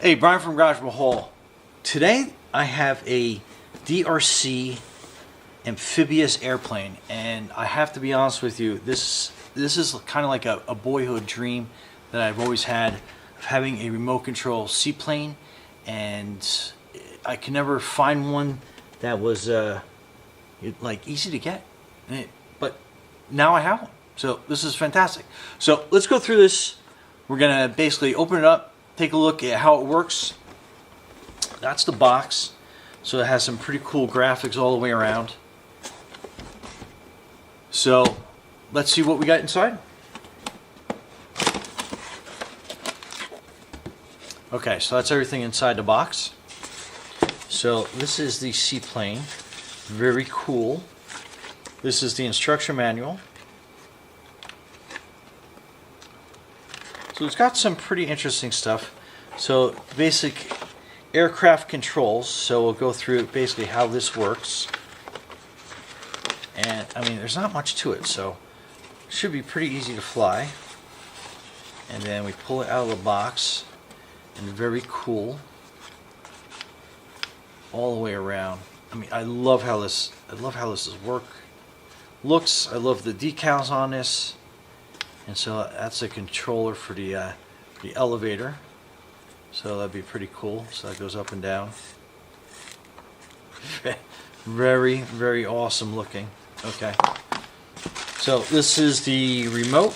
Hey, Brian from Garage Hall. Today I have a DeeRC amphibious airplane, and I have to be honest with you, this is kind of like a boyhood dream that I've always had, of having a remote control seaplane, and I could never find one that was like easy to get. But now I have one, so this is fantastic. So let's go through this. We're gonna basically open it up, take a look at how it works. That's the box, so it has some pretty cool graphics all the way around. So let's see what we got inside. Okay, so that's everything inside the box. So this is the seaplane, very cool. This is the instruction manual. So it's got some pretty interesting stuff. So basic aircraft controls. So we'll go through basically how this works. And I mean, there's not much to it, so it should be pretty easy to fly. And then we pull it out of the box, and very cool all the way around. I mean, I love how this looks. I love the decals on this. And so that's a controller for the elevator. So that'd be pretty cool. So that goes up and down. Very, very awesome looking. Okay. So this is the remote.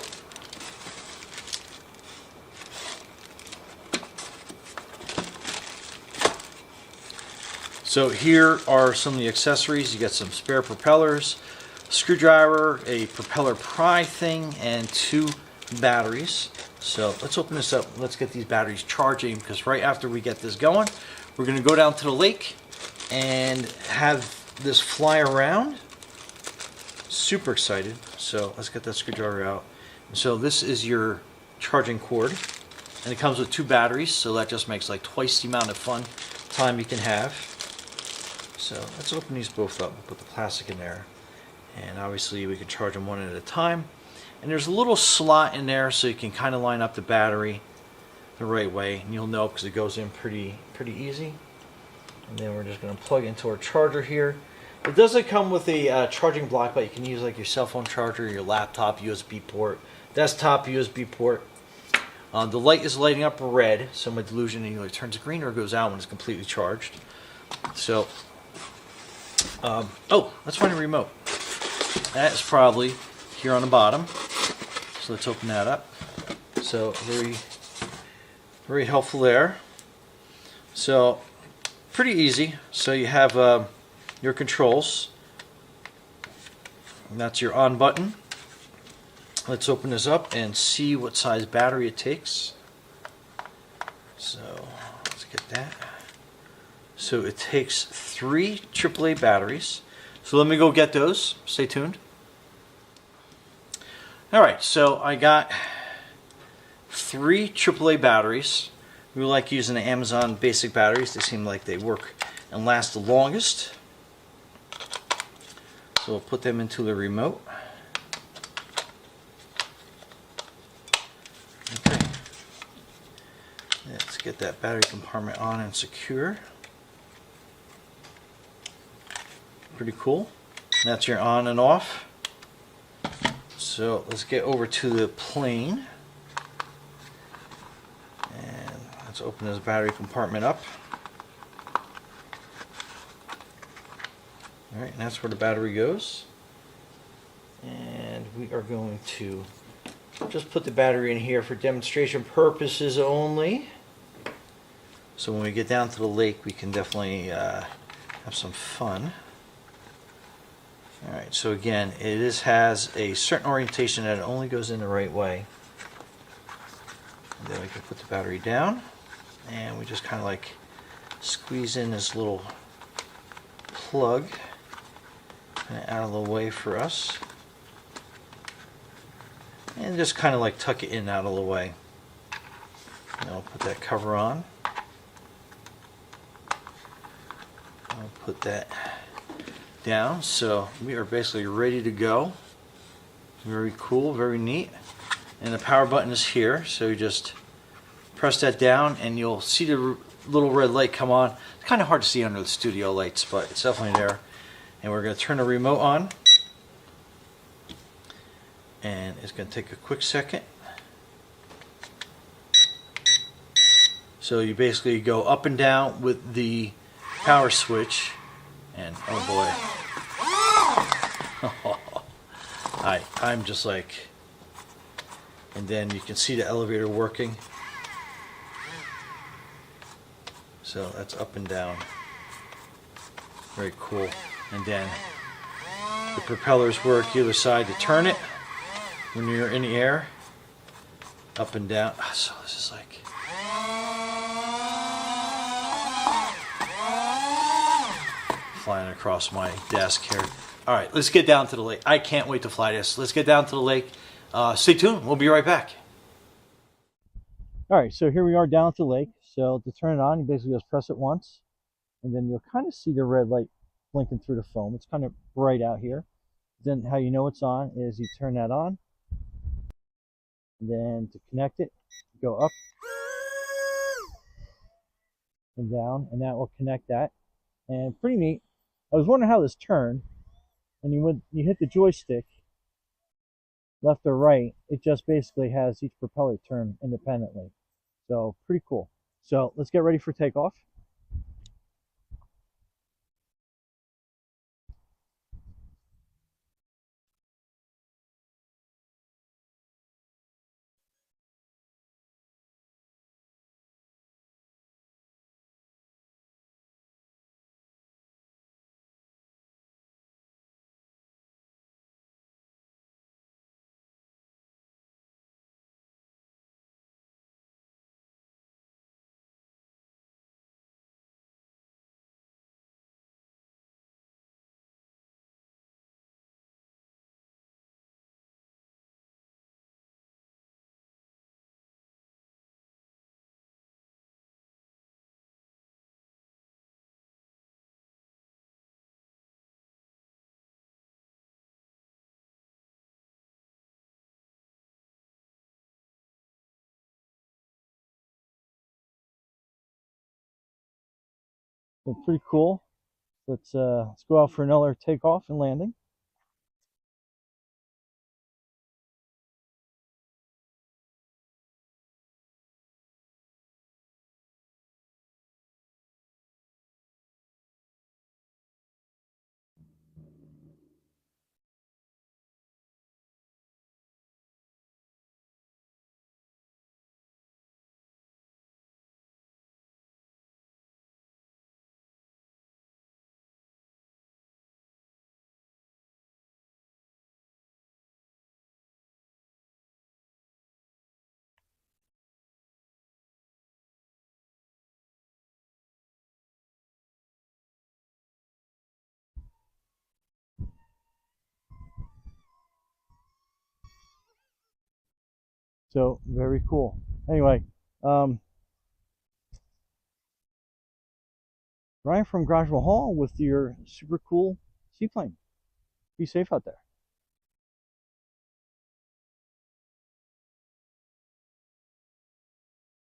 So here are some of the accessories. You got some spare propellers, screwdriver, a propeller pry thing, and 2 batteries. So let's open this up. Let's get these batteries charging, because right after we get this going, we're going to go down to the lake and have this fly around. Super excited. So let's get that screwdriver out. So this is your charging cord, and it comes with 2 batteries, so that just makes like twice the amount of fun time you can have. So let's open these both up and put the plastic in there. And obviously we can charge them one at a time. And there's a little slot in there so you can kind of line up the battery the right way. And you'll know because it goes in pretty easy. And then we're just going to plug into our charger here. It doesn't come with a charging block, but you can use like your cell phone charger, your laptop USB port, desktop USB port. The light is lighting up red, so my delusion either turns green or goes out when it's completely charged. So, oh, let's find a remote. That is probably here on the bottom. So let's open that up. So very, very helpful there. So pretty easy. So you have your controls. And that's your on button. Let's open this up and see what size battery it takes. So let's get that. So it takes 3 AAA batteries. So let me go get those. Stay tuned. Alright, so I got 3 AAA batteries. We like using the Amazon basic batteries. They seem like they work and last the longest. So we'll put them into the remote. Okay. Let's get that battery compartment on and secure. Pretty cool. That's your on and off. So let's get over to the plane. And let's open this battery compartment up. Alright, and that's where the battery goes. And we are going to just put the battery in here for demonstration purposes only. So when we get down to the lake, we can definitely have some fun. Alright, so again, it has a certain orientation that it only goes in the right way. And then we can put the battery down, and we just kind of like squeeze in this little plug out of the way for us. And just kind of like tuck it in out of the way. And I'll put that cover on. I'll put that down, so we are basically ready to go. Very cool, very neat. And the power button is here, so you just press that down and you'll see the little red light come on. It's kind of hard to see under the studio lights, but it's definitely there. And we're going to turn the remote on. And it's going to take a quick second. So you basically go up and down with the power switch. And oh boy. I'm just like, and then you can see the elevator working. So that's up and down. Very cool. And then the propellers work either side to turn it when you're in the air. Up and down. So this is like, flying across my desk here. All right, let's get down to the lake. I can't wait to fly this. Let's get down to the lake. Stay tuned. We'll be right back. All right, so here we are down at the lake. So to turn it on, you basically just press it once, and then you'll kind of see the red light blinking through the foam. It's kind of bright out here. Then how you know it's on is you turn that on. And then to connect it, go up and down, and that will connect that. And pretty neat. I was wondering how this turned. And you hit the joystick left or right, it just basically has each propeller turn independently. So pretty cool. So let's get ready for takeoff. So pretty cool. Let's go out for another takeoff and landing. So very cool. Anyway, Ryan from Garage Hall with your super cool seaplane. Be safe out there.